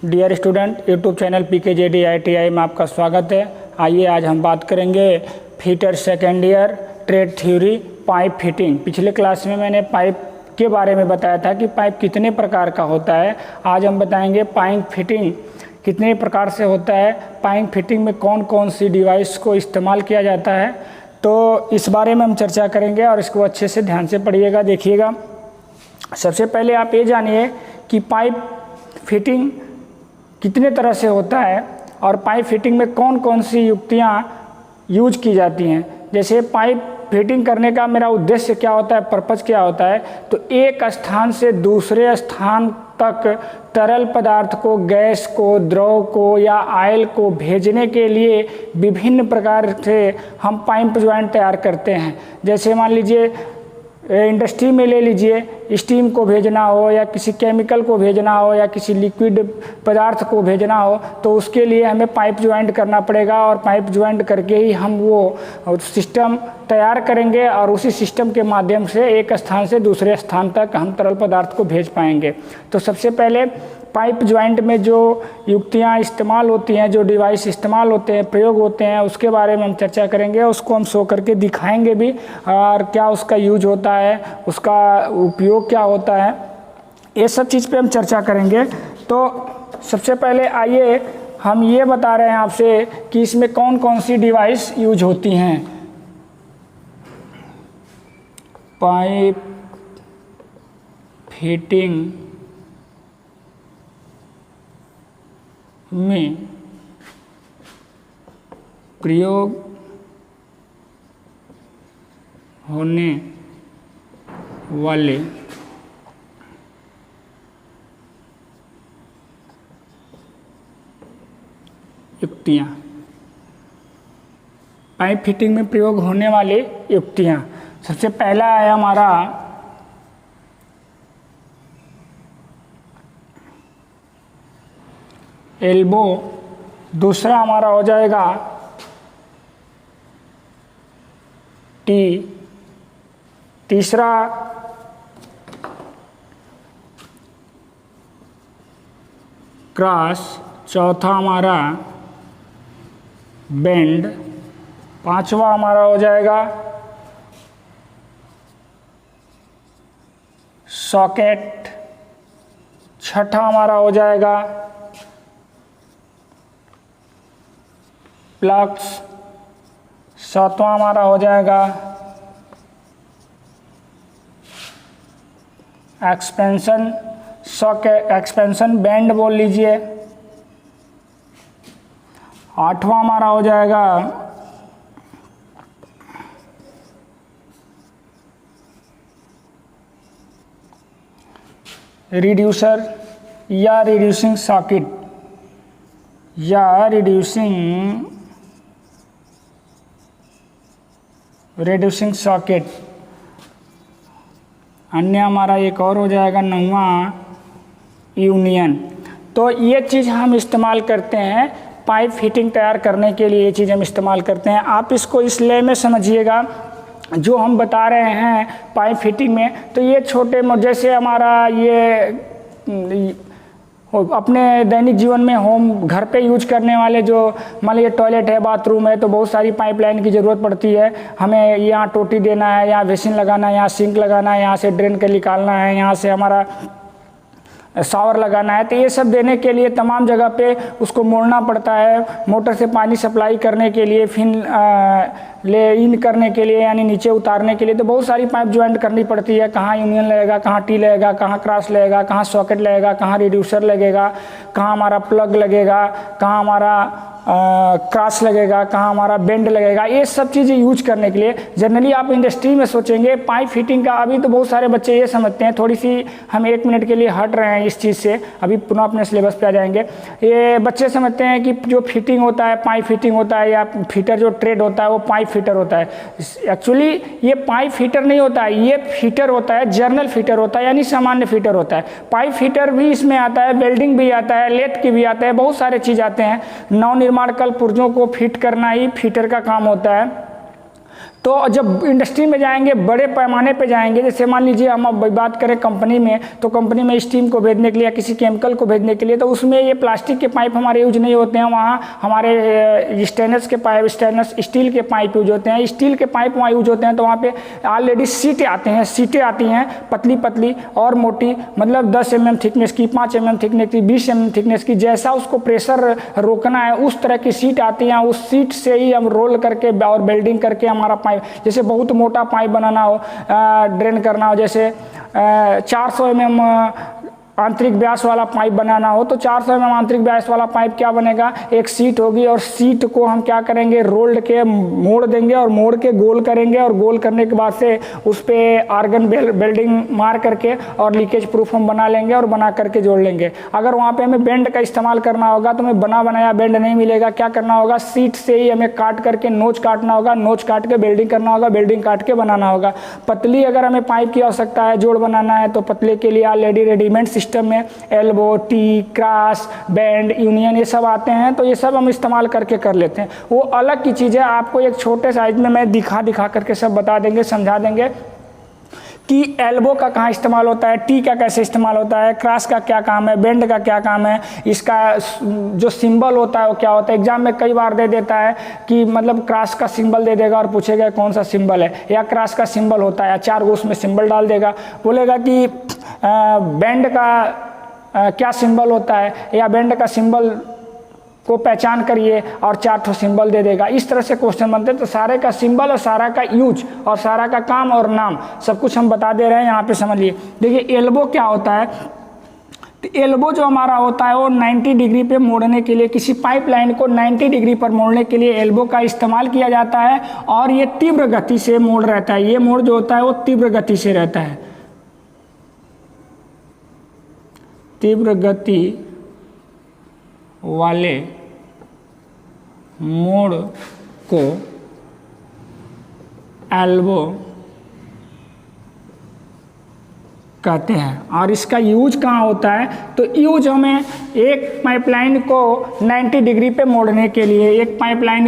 Dear student, YouTube channel PKJDITI में आपका स्वागत है। आइए आज हम बात करेंगे fitter second year trade theory pipe fitting. पिछले क्लास में मैंने पाइप के बारे में बताया था कि पाइप कितने प्रकार का होता है। आज हम बताएंगे पाइप फिटिंग कितने प्रकार से होता है, पाइप फिटिंग में कौन कौन सी डिवाइस को इस्तेमाल किया जाता है। तो इस बारे में हम चर्चा करेंगे और इसको अच्छे से ध्यान से पढ़िएगा, देखिएगा। सबसे पहले आप ये जानिए कि पाइप फिटिंग कितने तरह से होता है और पाइप फिटिंग में कौन कौन सी युक्तियाँ यूज की जाती हैं। जैसे पाइप फिटिंग करने का मेरा उद्देश्य क्या होता है, पर्पज़ क्या होता है, तो एक स्थान से दूसरे स्थान तक तरल पदार्थ को, गैस को, द्रव को या ऑयल को भेजने के लिए विभिन्न प्रकार से हम पाइप ज्वाइंट तैयार करते हैं। जैसे मान लीजिए इंडस्ट्री में ले लीजिए, स्टीम को भेजना हो या किसी केमिकल को भेजना हो या किसी लिक्विड पदार्थ को भेजना हो तो उसके लिए हमें पाइप ज्वाइंट करना पड़ेगा और पाइप ज्वाइंट करके ही हम वो सिस्टम तैयार करेंगे और उसी सिस्टम के माध्यम से एक स्थान से दूसरे स्थान तक हम तरल पदार्थ को भेज पाएंगे। तो सबसे पहले पाइप ज्वाइंट में जो युक्तियाँ इस्तेमाल होती हैं, जो डिवाइस इस्तेमाल होते हैं, प्रयोग होते हैं, उसके बारे में हम चर्चा करेंगे। उसको हम शो करके दिखाएंगे भी और क्या उसका यूज होता है, उसका उपयोग क्या होता है, ये सब चीज़ पे हम चर्चा करेंगे। तो सबसे पहले आइए हम ये बता रहे हैं आपसे कि इसमें कौन कौन सी डिवाइस यूज होती हैं। पाइप फिटिंग में प्रयोग होने वाले युक्तियाँ, पाइप फिटिंग में प्रयोग होने वाले युक्तियाँ। सबसे पहला है हमारा एल्बो, दूसरा हमारा हो जाएगा टी, तीसरा क्रॉस, चौथा हमारा बेंड, पांचवा हमारा हो जाएगा सॉकेट, छठा हमारा हो जाएगा प्लग्स, सातवां हमारा हो जाएगा एक्सपेंशन सॉकेट, एक्सपेंशन बैंड बोल लीजिए। आठवां हमारा हो जाएगा रिड्यूसर या रिड्यूसिंग सॉकेट या रिड्यूसिंग सॉकेट। अन्य हमारा एक और हो जाएगा नौवां यूनियन। तो ये चीज़ हम इस्तेमाल करते हैं पाइप फिटिंग तैयार करने के लिए, ये चीज़ हम इस्तेमाल करते हैं। आप इसको इस ले में समझिएगा जो हम बता रहे हैं पाइप फिटिंग में। तो ये छोटे जैसे हमारा ये अपने दैनिक जीवन में होम घर पे यूज करने वाले जो मान लीजिए टॉयलेट है, बाथरूम है, तो बहुत सारी पाइपलाइन की ज़रूरत पड़ती है। हमें यहाँ टोटी देना है, यहाँ बेसिन लगाना है, यहाँ सिंक लगाना है, यहाँ से ड्रेन के निकालना है, यहाँ से हमारा शावर लगाना है। तो ये सब देने के लिए तमाम जगह पे उसको मोड़ना पड़ता है। मोटर से पानी सप्लाई करने के लिए, फिर ले इन करने के लिए यानी नीचे उतारने के लिए तो बहुत सारी पाइप ज्वाइंट करनी पड़ती है। कहाँ यूनियन लगेगा, कहाँ टी लगेगा, कहाँ क्रॉस लगेगा, कहाँ सॉकेट लगेगा, कहाँ रिड्यूसर लगेगा, कहाँ हमारा प्लग लगेगा, कहाँ हमारा क्रॉस लगेगा, कहाँ हमारा बेंड लगेगा। ये सब चीज़ें यूज करने के लिए जनरली आप इंडस्ट्री में सोचेंगे पाइप फिटिंग का। अभी तो बहुत सारे बच्चे ये समझते हैं, थोड़ी सी हम 1 मिनट के लिए हट रहे हैं इस चीज़ से, अभी पुनः अपने सिलेबस पे आ जाएंगे। ये बच्चे समझते हैं कि जो फिटिंग होता है, पाइप फिटिंग होता है या फिटर जो ट्रेड होता है वो पाइप फिटर होता है। एक्चुअली ये पाइप फिटर नहीं होता है, ये फिटर होता है, जर्नल फिटर होता है, यानी सामान्य फिटर होता है। पाइप फिटर भी इसमें आता है, वेल्डिंग भी आता है, लेथ की भी आता है, बहुत सारे चीज़ आते हैं। नवनिर्माण कल पुर्जों को फिट करना ही फिटर का काम होता है। तो जब इंडस्ट्री में जाएंगे, बड़े पैमाने पे जाएंगे, जैसे मान लीजिए हम अब बात करें कंपनी में, तो कंपनी में स्टीम को भेजने के लिए या किसी केमिकल को भेजने के लिए, तो उसमें ये प्लास्टिक के पाइप हमारे यूज नहीं होते हैं। वहाँ हमारे स्टेनलेस के पाइप, स्टेनलेस स्टील के पाइप यूज होते हैं। स्टील के पाइप वहाँ यूज होते हैं, तो वहाँ पे ऑलरेडी सीटें आती हैं पतली पतली और मोटी, मतलब 10 mm थिकनेस की, 5 mm थिकनेस की, 20 mm थिकनेस की, जैसा उसको प्रेशर रोकना है उस तरह की सीट आती हैं। उस सीट से ही हम रोल करके और वेल्डिंग करके हमारा पाइप, जैसे बहुत मोटा पाइप बनाना हो, ड्रेन करना हो, जैसे 400 mm आंतरिक व्यास वाला पाइप बनाना हो, तो 400 mm आंतरिक व्यास वाला पाइप क्या बनेगा, एक सीट होगी और सीट को हम क्या करेंगे, रोल्ड के मोड़ देंगे और मोड़ के गोल करेंगे, और गोल करने के बाद से उस पर आर्गन वेल्डिंग मार करके और लीकेज प्रूफ हम बना लेंगे और बना करके जोड़ लेंगे। अगर वहाँ पे हमें बेंड का इस्तेमाल करना होगा तो हमें बना बनाया बेंड नहीं मिलेगा। क्या करना होगा, सीट से ही हमें काट करके नोच काटना होगा, नोच काट के वेल्डिंग करना होगा, वेल्डिंग काट के बनाना होगा। पतली अगर हमें पाइप की आवश्यकता है, जोड़ बनाना है, तो पतले के लिए ऑलरेडी रेडीमेड सिस्टम में elbow, T, cross, band, union ये सब आते हैं, तो ये सब हम इस्तेमाल करके कर लेते हैं। वो अलग की चीज़ है, आपको एक छोटे साइज में मैं दिखा करके सब बता देंगे, समझा देंगे कि एल्बो का कहाँ इस्तेमाल होता है, टी का कैसे इस्तेमाल होता है, क्रॉस का क्या काम है, बेंड का क्या काम है, इसका जो सिंबल होता है वो क्या होता है। एग्जाम में कई बार दे देता है कि मतलब क्रॉस का सिंबल दे देगा और पूछेगा कौन सा सिंबल है, या क्रॉस का सिंबल होता है, या 4 गो उसमें सिंबल डाल देगा, बोलेगा कि बेंड का क्या सिंबल होता है, या बेंड का सिंबल को पहचान करिए और 4 ठो सिंबल दे देगा। इस तरह से क्वेश्चन बनते हैं। तो सारे का सिंबल और सारा का यूज और सारा का काम और नाम सब कुछ हम बता दे रहे हैं, यहाँ पे समझिए। देखिए एल्बो क्या होता है, तो एल्बो जो हमारा होता है वो 90 डिग्री पे मोड़ने के लिए, किसी पाइपलाइन को 90 डिग्री पर मोड़ने के लिए एल्बो का इस्तेमाल किया जाता है, और ये तीव्र गति से मोड़ रहता है। ये मोड़ जो होता है वो तीव्र गति से रहता है। तीव्र गति वाले मोड़ को एल्बो कहते हैं। और इसका यूज कहाँ होता है, तो यूज हमें एक पाइपलाइन को 90 डिग्री पे मोड़ने के लिए, एक पाइपलाइन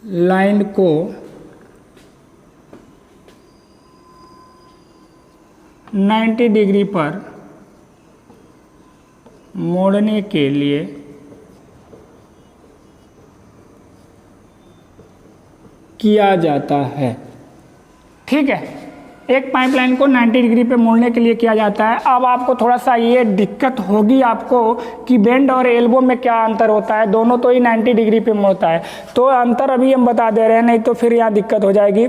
लाइन को ,90 डिग्री पर मोड़ने के लिए किया जाता है। ठीक है, एक पाइपलाइन को 90 डिग्री पे मोड़ने के लिए किया जाता है। अब आपको थोड़ा सा ये दिक्कत होगी आपको कि बेंड और एल्बो में क्या अंतर होता है, दोनों तो ही 90 डिग्री पे मोड़ता है, तो अंतर अभी हम बता दे रहे हैं, नहीं तो फिर यहाँ दिक्कत हो जाएगी।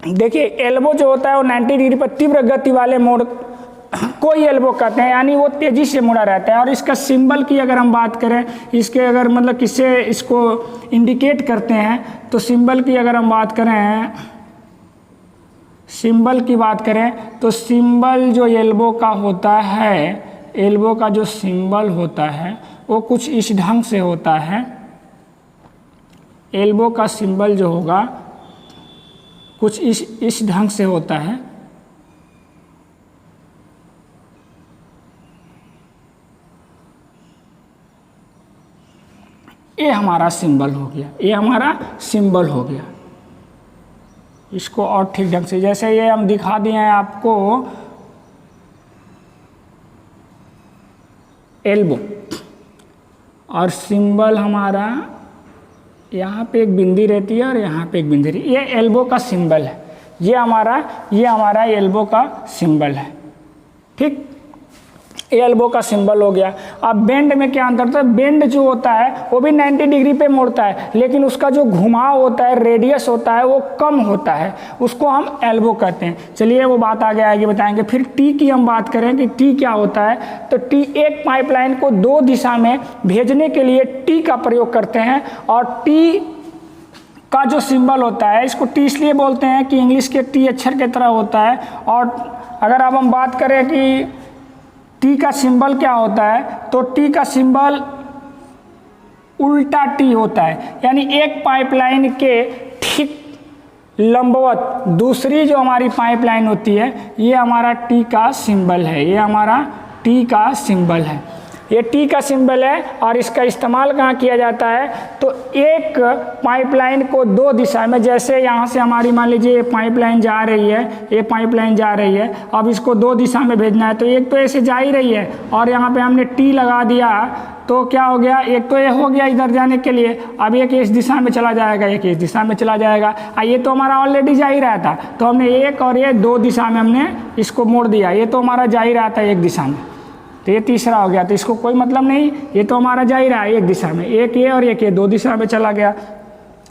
देखिए एल्बो जो होता है वो 90 डिग्री पर तीव्र गति वाले मोड़ को ही एल्बो कहते हैं, यानी वो तेजी से मुड़ा रहता है। और इसका सिंबल की अगर हम बात करें, इसके अगर मतलब किससे इसको इंडिकेट करते हैं, तो सिंबल की अगर हम बात करें, सिंबल की बात करें तो सिंबल जो एल्बो का होता है, एल्बो का जो सिंबल होता है वो कुछ इस ढंग से होता है। एल्बो का सिंबल जो होगा कुछ इस ढंग से होता है। ये हमारा सिंबल हो गया, ये हमारा सिंबल हो गया। इसको और ठीक ढंग से, जैसे ये हम दिखा दिए हैं आपको एल्बो, और सिंबल हमारा यहाँ पे एक बिंदी रहती है और यहाँ पे एक बिंदी रहती है, ये एल्बो का सिंबल है। ये हमारा एल्बो का सिंबल है। ठीक, एल्बो का सिंबल हो गया। अब बेंड में क्या अंतर होता है, बेंड जो होता है वो भी 90 डिग्री पे मोड़ता है, लेकिन उसका जो घुमाव होता है, रेडियस होता है, वो कम होता है, उसको हम एल्बो कहते हैं। चलिए वो बात आगे आगे बताएंगे। फिर टी की हम बात करें कि टी क्या होता है, तो टी एक पाइपलाइन को 2 दिशा में भेजने के लिए टी का प्रयोग करते हैं। और टी का जो सिंबल होता है, इसको टी इसलिए बोलते हैं कि इंग्लिश के टी अक्षर की तरह होता है। और अगर अब हम बात करें कि टी का सिंबल क्या होता है, तो टी का सिंबल उल्टा टी होता है, यानी एक पाइपलाइन के ठीक लंबवत दूसरी जो हमारी पाइपलाइन होती है, ये हमारा टी का सिंबल है। ये हमारा टी का सिंबल है, ये टी का सिंबल है। और इसका इस्तेमाल कहाँ किया जाता है, तो एक पाइपलाइन को दो दिशा में, जैसे यहाँ से हमारी मान लीजिए ये पाइपलाइन जा रही है, ये पाइपलाइन जा रही है, अब इसको दो दिशा में भेजना है, तो एक तो ऐसे जा ही रही है और यहाँ पे हमने टी लगा दिया, तो क्या हो गया, एक तो ये हो गया इधर जाने के लिए, अब एक इस दिशा में चला जाएगा, एक इस दिशा में चला जाएगा। ये तो हमारा ऑलरेडी जा ही रहा था, तो हमने एक और ये दो दिशा में हमने इसको मोड़ दिया, ये तो हमारा जा ही रहा था एक दिशा में, तो ये तीसरा हो गया, तो इसको कोई मतलब नहीं, ये तो हमारा जा ही रहा है एक दिशा में, एक ये और एक ये दो दिशा में चला गया।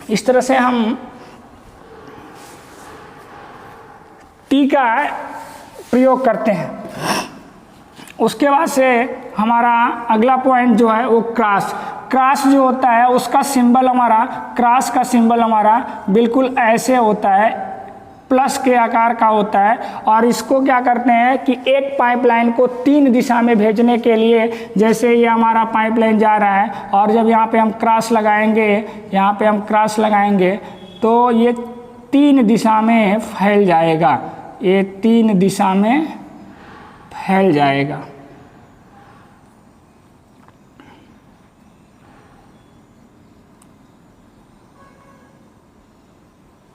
इस तरह से हम टी का प्रयोग करते हैं। उसके बाद से हमारा अगला पॉइंट जो है वो क्रॉस जो होता है उसका सिंबल हमारा, क्रॉस का सिंबल हमारा बिल्कुल ऐसे होता है, प्लस के आकार का होता है। और इसको क्या करते हैं कि एक पाइपलाइन को तीन दिशा में भेजने के लिए, जैसे ये हमारा पाइपलाइन जा रहा है और जब यहाँ पे हम क्रॉस लगाएंगे, यहाँ पे हम क्रॉस लगाएंगे तो ये तीन दिशा में फैल जाएगा, ये तीन दिशा में फैल जाएगा।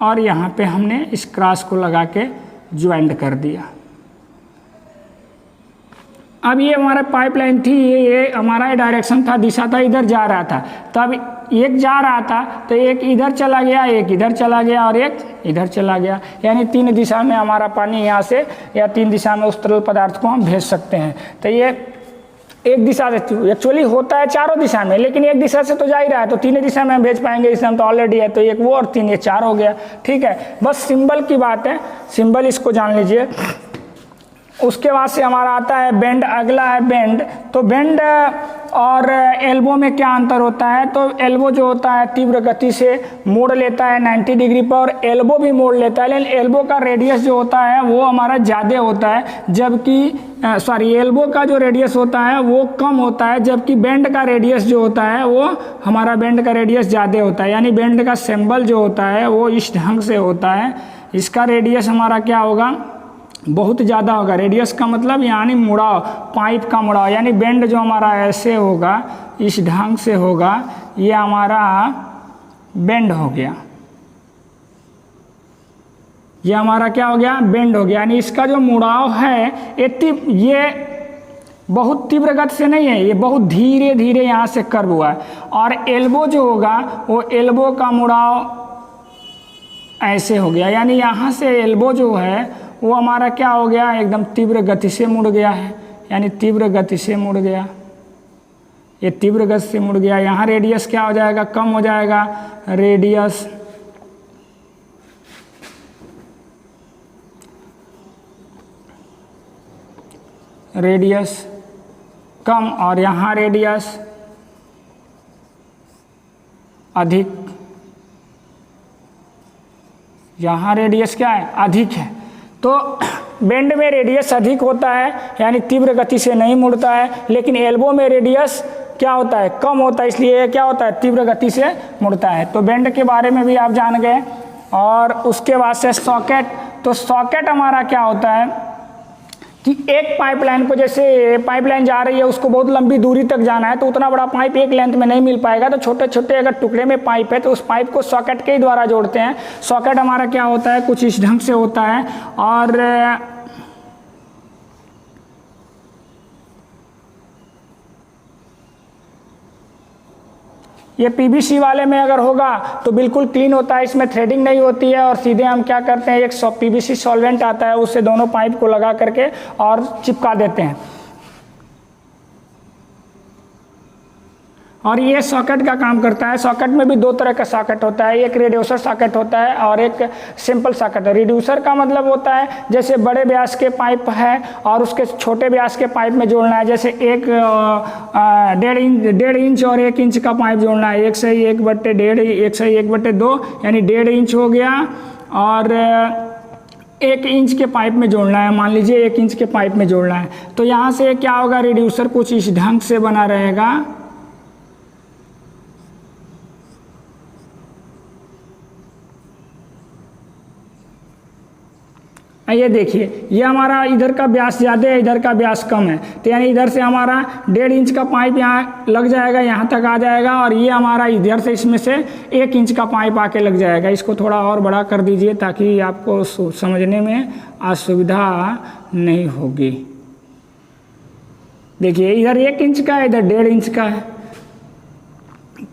और यहाँ पे हमने इस क्रॉस को लगा के ज्वाइंट कर दिया। अब ये हमारा पाइपलाइन थी, ये हमारा डायरेक्शन था, दिशा था, इधर जा रहा था, तो अब एक जा रहा था तो एक इधर चला गया, एक इधर चला गया और एक इधर चला गया, यानी तीन दिशा में हमारा पानी यहाँ से या तीन दिशा में उस तरल पदार्थ को हम भेज सकते हैं। तो ये एक दिशा से एक्चुअली होता है चारों दिशा में, लेकिन एक दिशा से तो जा ही रहा है, तो तीन दिशा में हम भेज पाएंगे, इसमें हम तो ऑलरेडी है, तो एक वो और तीन, ये चार हो गया। ठीक है, बस सिंबल की बात है, सिंबल इसको जान लीजिए। उसके बाद से हमारा आता है बेंड, अगला है बेंड। तो बेंड और एल्बो में क्या अंतर होता है, तो एल्बो जो होता है तीव्र गति से मोड़ लेता है 90 डिग्री पर, और एल्बो भी मोड़ लेता है, लेकिन एल्बो का रेडियस जो होता है वो हमारा ज़्यादा होता है, जबकि एल्बो का जो रेडियस होता है वो कम होता है, जबकि बेंड का रेडियस जो होता है वो हमारा बेंड का रेडियस ज़्यादा होता है। यानी बेंड का सिंबल जो होता है वो इस ढंग से होता है, इसका रेडियस हमारा क्या होगा, बहुत ज़्यादा होगा। रेडियस का मतलब यानी मुड़ाव, पाइप का मुड़ाव, यानी बेंड जो हमारा ऐसे होगा, इस ढंग से होगा, ये हमारा बेंड हो गया, ये हमारा क्या हो गया, बेंड हो गया। यानी इसका जो मुड़ाव है ये बहुत तीव्र गति से नहीं है, ये बहुत धीरे धीरे यहाँ से कर्व हुआ है। और एल्बो जो होगा वो एल्बो का मुड़ाव ऐसे हो गया, यानी यहाँ से एल्बो जो है वो हमारा क्या हो गया, एकदम तीव्र गति से मुड़ गया है, यानी तीव्र गति से मुड़ गया, ये तीव्र गति से मुड़ गया। यहाँ रेडियस क्या हो जाएगा, कम हो जाएगा, रेडियस कम, और यहाँ रेडियस अधिक, यहाँ रेडियस क्या है, अधिक है। तो बेंड में रेडियस अधिक होता है, यानी तीव्र गति से नहीं मुड़ता है, लेकिन एल्बो में रेडियस क्या होता है, कम होता है, इसलिए क्या होता है, तीव्र गति से मुड़ता है। तो बेंड के बारे में भी आप जान गए। और उसके बाद से सॉकेट, तो सॉकेट हमारा क्या होता है कि एक पाइपलाइन को, जैसे पाइपलाइन जा रही है उसको बहुत लंबी दूरी तक जाना है, तो उतना बड़ा पाइप एक लेंथ में नहीं मिल पाएगा, तो छोटे छोटे अगर टुकड़े में पाइप है तो उस पाइप को सॉकेट के ही द्वारा जोड़ते हैं। सॉकेट हमारा क्या होता है, कुछ इस ढंग से होता है। और ये पीवीसी वाले में अगर होगा तो बिल्कुल क्लीन होता है, इसमें थ्रेडिंग नहीं होती है, और सीधे हम क्या करते हैं, एक पीवीसी सॉल्वेंट आता है, उससे दोनों पाइप को लगा करके और चिपका देते हैं। और ये सॉकेट का काम करता है। सॉकेट में भी दो तरह का सॉकेट होता है, एक रिड्यूसर सॉकेट होता है और एक सिंपल सॉकेट है। रिड्यूसर का मतलब होता है जैसे बड़े व्यास के पाइप है और उसके छोटे व्यास के पाइप में जोड़ना है, जैसे एक 1.5 इंच और 1 इंच का पाइप जोड़ना है, 1/1/1.5, 1/1/2, यानी 1.5 इंच हो गया, और 1 इंच के पाइप में जोड़ना है, मान लीजिए 1 इंच के पाइप में जोड़ना है। तो यहाँ से क्या होगा, रिड्यूसर कुछ इस ढंग से बना रहेगा, ये देखिए, ये हमारा इधर का व्यास ज़्यादा है, इधर का व्यास कम है, तो यानी इधर से हमारा 1.5 इंच का पाइप यहाँ लग जाएगा, यहाँ तक आ जाएगा, और ये हमारा इधर से इसमें से 1 इंच का पाइप आके लग जाएगा। इसको थोड़ा और बड़ा कर दीजिए ताकि आपको समझने में असुविधा नहीं होगी। देखिए, इधर 1 इंच का है, इधर 1.5 इंच का है,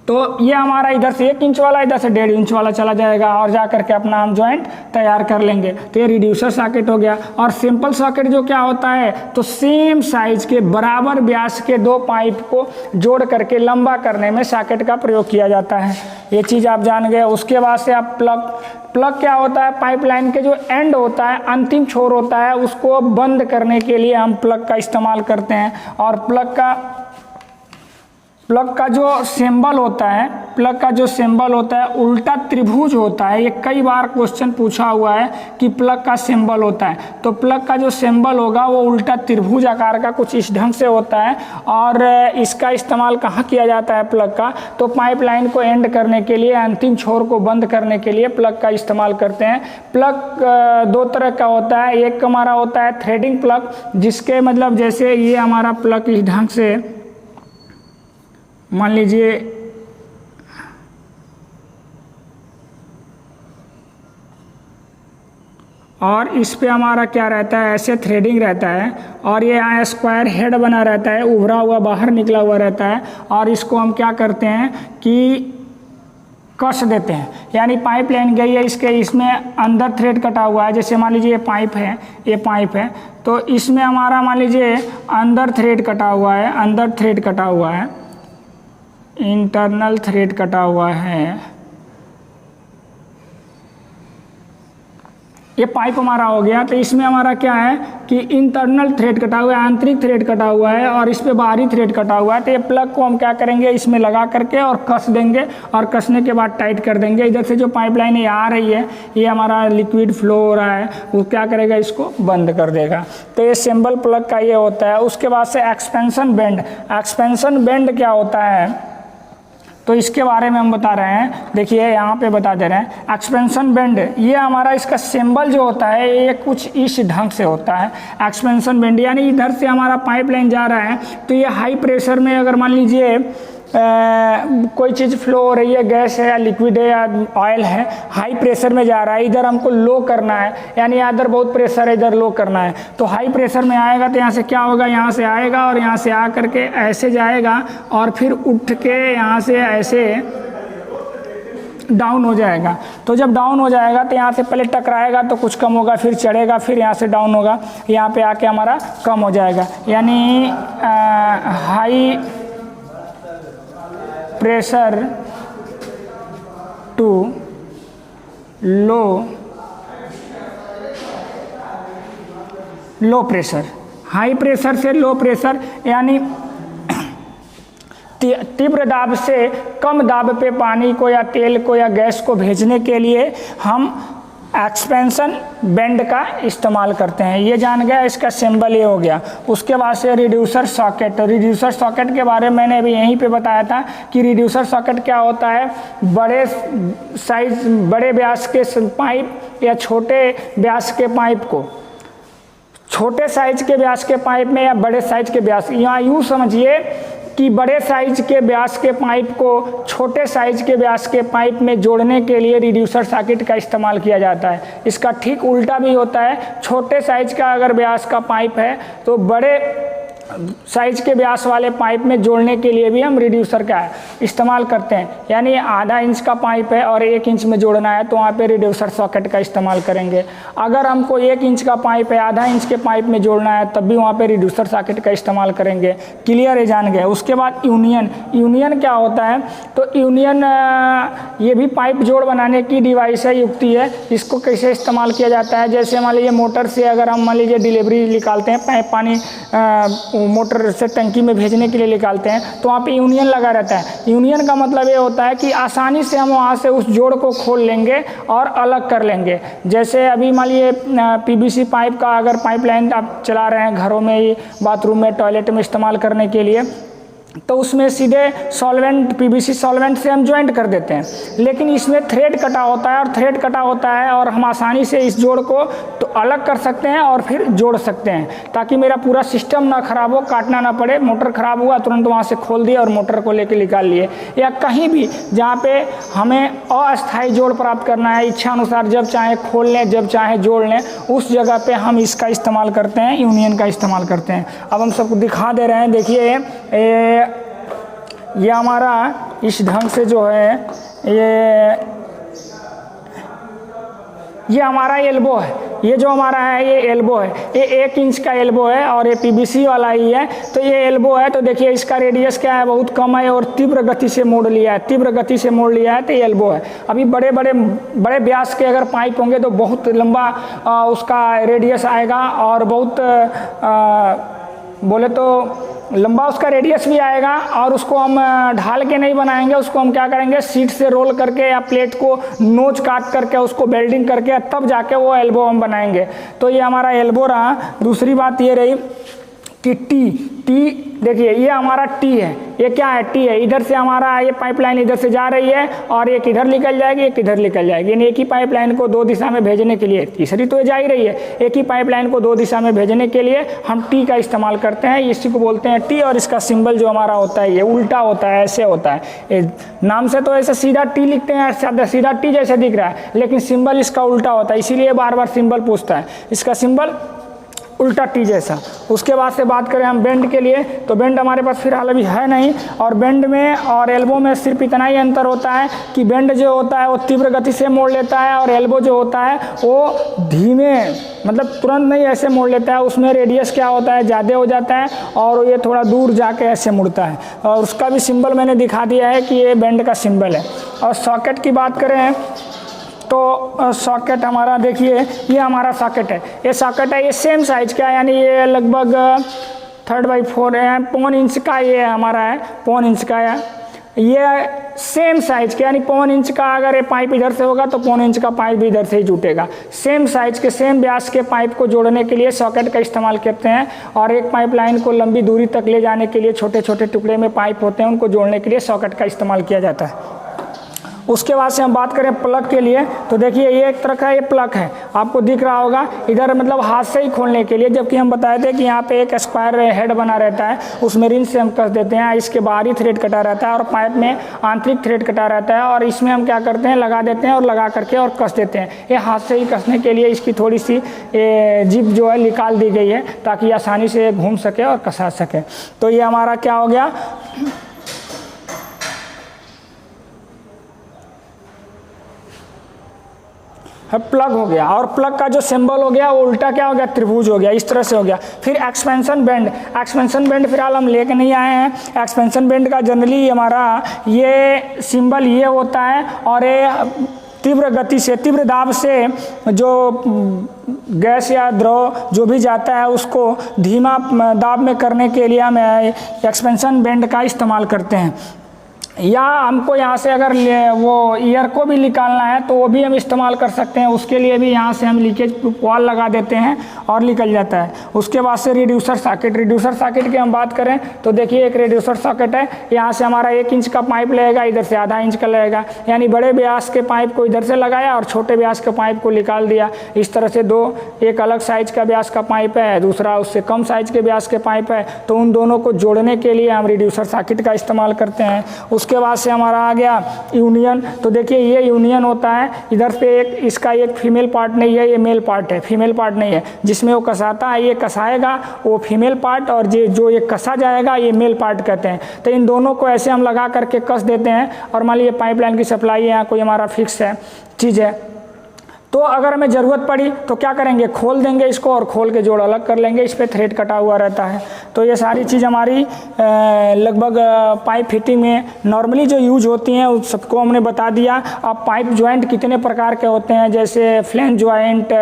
तो ये हमारा इधर से 1 इंच वाला, इधर से 1.5 इंच वाला चला जाएगा, और जा करके अपना हम जॉइंट तैयार कर लेंगे। तो ये रिड्यूसर सॉकेट हो गया। और सिंपल सॉकेट जो क्या होता है, तो सेम साइज के बराबर व्यास के 2 पाइप को जोड़ करके लंबा करने में सॉकेट का प्रयोग किया जाता है। ये चीज़ आप जान गए। उसके बाद से आप प्लग क्या होता है, पाइपलाइन के जो एंड होता है, अंतिम छोर होता है, उसको बंद करने के लिए हम प्लग का इस्तेमाल करते हैं। और प्लग का जो सिंबल होता है, प्लग का जो सिंबल होता है उल्टा त्रिभुज होता है। ये कई बार क्वेश्चन पूछा हुआ है कि प्लग का सिंबल होता है, तो प्लग का जो सिंबल होगा वो उल्टा त्रिभुज आकार का कुछ इस ढंग से होता है। और इसका इस्तेमाल कहाँ किया जाता है प्लग का, तो पाइपलाइन को एंड करने के लिए, अंतिम छोर को बंद करने के लिए प्लग का इस्तेमाल करते हैं। प्लग 2 तरह का होता है। एक हमारा होता है थ्रेडिंग प्लग, जिसके मतलब जैसे ये हमारा प्लग इस ढंग से मान लीजिए और इस पे हमारा क्या रहता है, ऐसे थ्रेडिंग रहता है, और ये यहाँ स्क्वायर हेड बना रहता है, उभरा हुआ बाहर निकला हुआ रहता है। और इसको हम क्या करते हैं कि कस देते हैं, यानी पाइप लाइन गई है, इसमें अंदर थ्रेड कटा हुआ है। जैसे मान लीजिए ये पाइप है, तो इसमें हमारा मान लीजिए अंदर थ्रेड कटा हुआ है, अंदर थ्रेड कटा हुआ है, इंटरनल थ्रेड कटा हुआ है। ये पाइप हमारा हो गया। तो इसमें हमारा क्या है कि इंटरनल थ्रेड कटा हुआ है, आंतरिक थ्रेड कटा हुआ है, और इस पे बाहरी थ्रेड कटा हुआ है। तो ये प्लग को हम क्या करेंगे, इसमें लगा करके और कस देंगे, और कसने के बाद टाइट कर देंगे। इधर से जो पाइपलाइन ये आ रही है, ये हमारा लिक्विड फ्लो हो रहा है, वो क्या करेगा, इसको बंद कर देगा। तो ये सिंबल प्लग का ये होता है। उसके बाद से एक्सपेंशन बेंड। एक्सपेंशन बेंड क्या होता है, तो इसके बारे में हम बता रहे हैं। देखिए यहाँ पे बता दे रहे हैं, एक्सपेंशन बेंड ये हमारा इसका सिंबल जो होता है ये कुछ इस ढंग से होता है। एक्सपेंशन बेंड यानी इधर से हमारा पाइपलाइन जा रहा है, तो ये हाई प्रेशर में अगर मान लीजिए कोई चीज़ फ्लो हो रही है, गैस है या लिक्विड है या ऑयल है, हाई प्रेशर में जा रहा है, इधर हमको लो करना है, यानी इधर बहुत प्रेशर है, इधर लो करना है। तो हाई प्रेशर में आएगा तो यहाँ से क्या होगा, यहाँ से आएगा और यहाँ से आ करके ऐसे जाएगा, और फिर उठ के यहाँ से ऐसे डाउन हो जाएगा। तो जब डाउन हो जाएगा तो यहाँ से पहले टकराएगा तो कुछ कम होगा, फिर चढ़ेगा, फिर यहाँ से डाउन होगा, यहाँ पे आके हमारा कम हो जाएगा। यानी high pressure to low pressure, high pressure से लो प्रेशर, यानी तीव्र दाब से कम दाब पे पानी को या तेल को या गैस को भेजने के लिए हम एक्सपेंशन बेंड का इस्तेमाल करते हैं। ये जान गया, इसका सिंबल ये हो गया। उसके बाद से रिड्यूसर सॉकेट। रिड्यूसर सॉकेट के बारे में मैंने अभी यहीं पे बताया था कि रिड्यूसर सॉकेट क्या होता है, बड़े व्यास के पाइप या छोटे व्यास के पाइप को, छोटे साइज के व्यास के पाइप में या बड़े साइज के व्यास, यहाँ यूँ समझिए कि बड़े साइज के व्यास के पाइप को छोटे साइज के व्यास के पाइप में जोड़ने के लिए रिड्यूसर सॉकेट का इस्तेमाल किया जाता है। इसका ठीक उल्टा भी होता है। छोटे साइज का अगर व्यास का पाइप है तो बड़े साइज के व्यास वाले पाइप में जोड़ने के लिए भी हम रिड्यूसर का इस्तेमाल करते हैं। यानी आधा इंच का पाइप है और 1 इंच में जोड़ना है तो वहाँ पे रिड्यूसर सॉकेट का इस्तेमाल करेंगे। अगर हमको 1 इंच का पाइप है, आधा इंच के पाइप में जोड़ना है, तब भी वहाँ पे रिड्यूसर सॉकेट का इस्तेमाल करेंगे। क्लियर है, जान गए। उसके बाद यूनियन क्या होता है, तो यूनियन ये भी पाइप जोड़ बनाने की डिवाइस है, युक्ति है। इसको कैसे इस्तेमाल किया जाता है, जैसे मान लीजिए मोटर से अगर हम मान लीजिए डिलीवरी निकालते हैं, पाइप पानी मोटर से टंकी में भेजने के लिए निकालते हैं, तो वहाँ पे यूनियन लगा रहता है। यूनियन का मतलब ये होता है कि आसानी से हम वहाँ से उस जोड़ को खोल लेंगे और अलग कर लेंगे। जैसे अभी मान लीजिए पीवीसी पाइप का अगर पाइपलाइन आप चला रहे हैं घरों में ही, बाथरूम में, टॉयलेट में इस्तेमाल करने के लिए, तो उसमें सीधे सॉल्वेंट, पीवीसी सॉल्वेंट से हम ज्वाइंट कर देते हैं। लेकिन इसमें थ्रेड कटा होता है और हम आसानी से इस जोड़ को तो अलग कर सकते हैं और फिर जोड़ सकते हैं, ताकि मेरा पूरा सिस्टम ना ख़राब हो, काटना ना पड़े। मोटर ख़राब हुआ तुरंत वहाँ से खोल दिया और मोटर को लेके निकाल लिए। या कहीं भी जहाँ पे हमें अस्थायी जोड़ प्राप्त करना है, इच्छा अनुसार जब चाहे खोल लें, जब चाहे जोड़ लें, उस जगह पे हम इसका इस्तेमाल करते हैं, यूनियन का इस्तेमाल करते हैं। अब हम सबको दिखा दे रहे हैं, देखिए ये हमारा इस ढंग से जो है ये हमारा एल्बो है। ये जो हमारा है ये एल्बो है, ये 1 इंच का एल्बो है और ये पीवीसी वाला ही है। तो ये एल्बो है, तो देखिए इसका रेडियस क्या है, बहुत कम है और तीव्र गति से मोड़ लिया है, तीव्र गति से मोड़ लिया है, तो ये एल्बो है। अभी बड़े व्यास के अगर पाइप होंगे तो बहुत लंबा उसका रेडियस आएगा और बहुत बोले तो लंबा उसका रेडियस भी आएगा। और उसको हम ढाल के नहीं बनाएंगे, उसको हम क्या करेंगे, सीट से रोल करके या प्लेट को नोच काट करके उसको वेल्डिंग करके तब जाके वो एल्बो हम बनाएंगे। तो ये हमारा एल्बो रहा। दूसरी बात ये रही कि टी देखिए ये हमारा टी है, ये क्या है, टी है। इधर से हमारा ये पाइपलाइन इधर से जा रही है और एक इधर निकल जाएगी, एक इधर निकल जाएगी। यानी एक ही पाइपलाइन को 2 दिशा में भेजने के लिए, तीसरी तो ये जा ही रही है, एक ही पाइपलाइन को 2 दिशा में भेजने के लिए हम टी का इस्तेमाल करते हैं। इसी को बोलते हैं टी। और इसका सिंबल जो हमारा होता है ये उल्टा होता है, ऐसे होता है। नाम से तो ऐसे सीधा टी लिखते हैं, सीधा टी जैसे दिख रहा है, लेकिन सिंबल इसका उल्टा होता है, इसीलिए बार बार सिंबल पूछता है। इसका सिंबल उल्टा टी जैसा। उसके बाद से बात करें हम बेंड के लिए, तो बेंड हमारे पास फिलहाल अभी है नहीं। और बेंड में और एल्बो में सिर्फ इतना ही अंतर होता है कि बेंड जो होता है वो तीव्र गति से मोड़ लेता है और एल्बो जो होता है वो धीमे, मतलब तुरंत नहीं ऐसे मोड़ लेता है। उसमें रेडियस क्या होता है, ज़्यादा हो जाता है और ये थोड़ा दूर जाके ऐसे मुड़ता है। और उसका भी सिंबल मैंने दिखा दिया है कि ये बेंड का सिंबल है। और सॉकेट की बात करें तो सॉकेट हमारा देखिए ये हमारा सॉकेट है। ये सॉकेट है, ये सेम साइज का है, यानी ये लगभग 3/4 है, 1.25 इंच का ये हमारा है, 1.25 इंच का है। ये सेम साइज के, यानी 1.25 इंच का अगर ये पाइप इधर से होगा तो 1.25 इंच का पाइप भी इधर से ही जुटेगा। सेम साइज के, सेम व्यास के पाइप को जोड़ने के लिए सॉकेट का इस्तेमाल करते हैं। और एक पाइपलाइन को लंबी दूरी तक ले जाने के लिए छोटे छोटे टुकड़े में पाइप होते हैं, उनको जोड़ने के लिए सॉकेट का इस्तेमाल किया जाता है। उसके बाद से हम बात करें प्लग के लिए, तो देखिए ये एक तरह का ये प्लग है, आपको दिख रहा होगा इधर, मतलब हाथ से ही खोलने के लिए। जबकि हम बताए थे कि यहाँ पे एक स्क्वायर हेड बना रहता है, उसमें रिंच से हम कस देते हैं। इसके बाहरी थ्रेड कटा रहता है और पाइप में आंतरिक थ्रेड कटा रहता है, और इसमें हम क्या करते हैं, लगा देते हैं और लगा करके और कस देते हैं। ये हाथ से ही कसने के लिए इसकी थोड़ी सी जिप जो है निकाल दी गई है, ताकि आसानी से घूम सके और कसा सके। तो ये हमारा क्या हो गया, प्लग हो गया। और प्लग का जो सिंबल हो गया वो उल्टा क्या हो गया, त्रिभुज हो गया, इस तरह से हो गया। फिर एक्सपेंशन बेंड, एक्सपेंशन बेंड फिलहाल हम लेके नहीं आए हैं। एक्सपेंशन बेंड का जनरली हमारा ये सिंबल ये होता है, और ये तीव्र गति से, तीव्र दाब से जो गैस या द्रव जो भी जाता है उसको धीमा दाब में करने के लिए हम एक्सपेंशन बेंड का इस्तेमाल करते हैं। या हमको यहाँ से अगर वो ईयर को भी निकालना है तो वो भी हम इस्तेमाल कर सकते हैं। उसके लिए भी यहाँ से हम लीकेज वॉल लगा देते हैं और निकल जाता है। उसके बाद से रिड्यूसर सॉकेट, रिड्यूसर सॉकेट की हम बात करें तो देखिए एक रिड्यूसर सॉकेट है, यहाँ से हमारा 1 इंच का पाइप लगेगा, इधर से आधा इंच का लगेगा। यानी बड़े व्यास के पाइप को इधर से लगाया और छोटे व्यास के पाइप को निकाल दिया। इस तरह से दो, एक अलग साइज का व्यास का पाइप है, दूसरा उससे कम साइज के व्यास के पाइप है, तो उन दोनों को जोड़ने के लिए हम रिड्यूसर सॉकेट का इस्तेमाल करते हैं। उसके बाद से हमारा आ गया यूनियन। तो देखिए ये यूनियन होता है, इधर पे एक इसका एक फीमेल पार्ट नहीं है, ये मेल पार्ट है, फीमेल पार्ट नहीं है। जिसमें वो कसाता है ये कसाएगा वो फीमेल पार्ट, और जो ये कसा जाएगा ये मेल पार्ट कहते हैं। तो इन दोनों को ऐसे हम लगा करके कस देते हैं। और मान लीजिए पाइपलाइन की सप्लाई यहाँ कोई हमारा फिक्स है चीज़ है, तो अगर हमें ज़रूरत पड़ी तो क्या करेंगे, खोल देंगे इसको और खोल के जोड़ अलग कर लेंगे। इस पर थ्रेड कटा हुआ रहता है। तो ये सारी चीज़ हमारी लगभग पाइप फिटिंग में नॉर्मली जो यूज होती हैं उस सबको हमने बता दिया। अब पाइप ज्वाइंट कितने प्रकार के होते हैं, जैसे फ्लैंज ज्वाइंट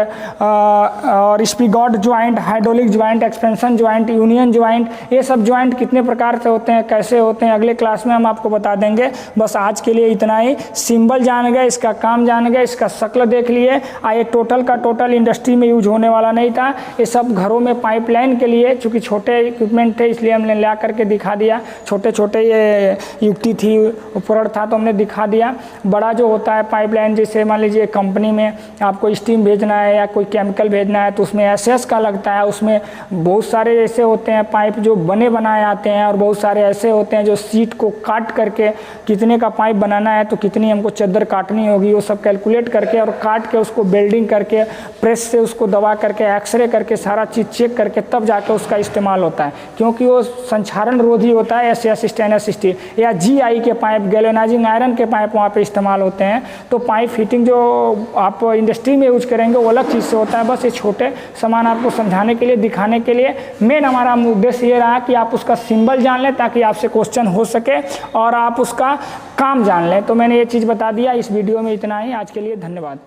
और spigot joint, hydraulic joint, expansion joint, union joint, ये सब ज्वाइंट कितने प्रकार से होते हैं, कैसे होते हैं, अगले क्लास में हम आपको बता देंगे। बस आज के लिए इतना ही। सिंबल जान गए, इसका काम जान गए, इसका शक्ल देख लिए, ये टोटल का टोटल इंडस्ट्री में यूज होने वाला नहीं था, ये सब घरों में पाइपलाइन के लिए, चूँकि छोटे इक्विपमेंट थे इसलिए हमने ला करके दिखा दिया। छोटे छोटे ये युक्ति थी, उपकरण था तो हमने दिखा दिया। बड़ा जो होता है पाइपलाइन, जैसे मान लीजिए कंपनी में आपको स्टीम भेजना है या कोई केमिकल भेजना है तो उसमें एसएस का लगता है। उसमें बहुत सारे ऐसे होते हैं पाइप जो बने बनाए आते हैं और बहुत सारे ऐसे होते हैं जो सीट को काट करके कितने का पाइप बनाना है तो कितनी हमको चद्दर काटनी होगी वो सब कैलकुलेट करके और काट के उसको वेल्डिंग करके प्रेस से उसको दबा करके एक्सरे करके सारा चीज़ चेक करके तब जाके उसका इस्तेमाल होता है, क्योंकि वो संक्षारण रोधी होता है। एसएस स्टेनलेस स्टील या जीआई के पाइप, गैल्वेनाइजिंग आयरन के पाइप वहाँ पे इस्तेमाल होते हैं। तो पाइप फिटिंग जो आप इंडस्ट्री में यूज करेंगे वो अलग चीज़ से होता है। बस ये छोटे सामान आपको समझाने के लिए, दिखाने के लिए मेन हमारा उद्देश्य ये रहा कि आप उसका सिंबल जान लें ताकि आपसे क्वेश्चन हो सके और आप उसका काम जान लें। तो मैंने ये चीज़ बता दिया। इस वीडियो में इतना ही। आज के लिए धन्यवाद।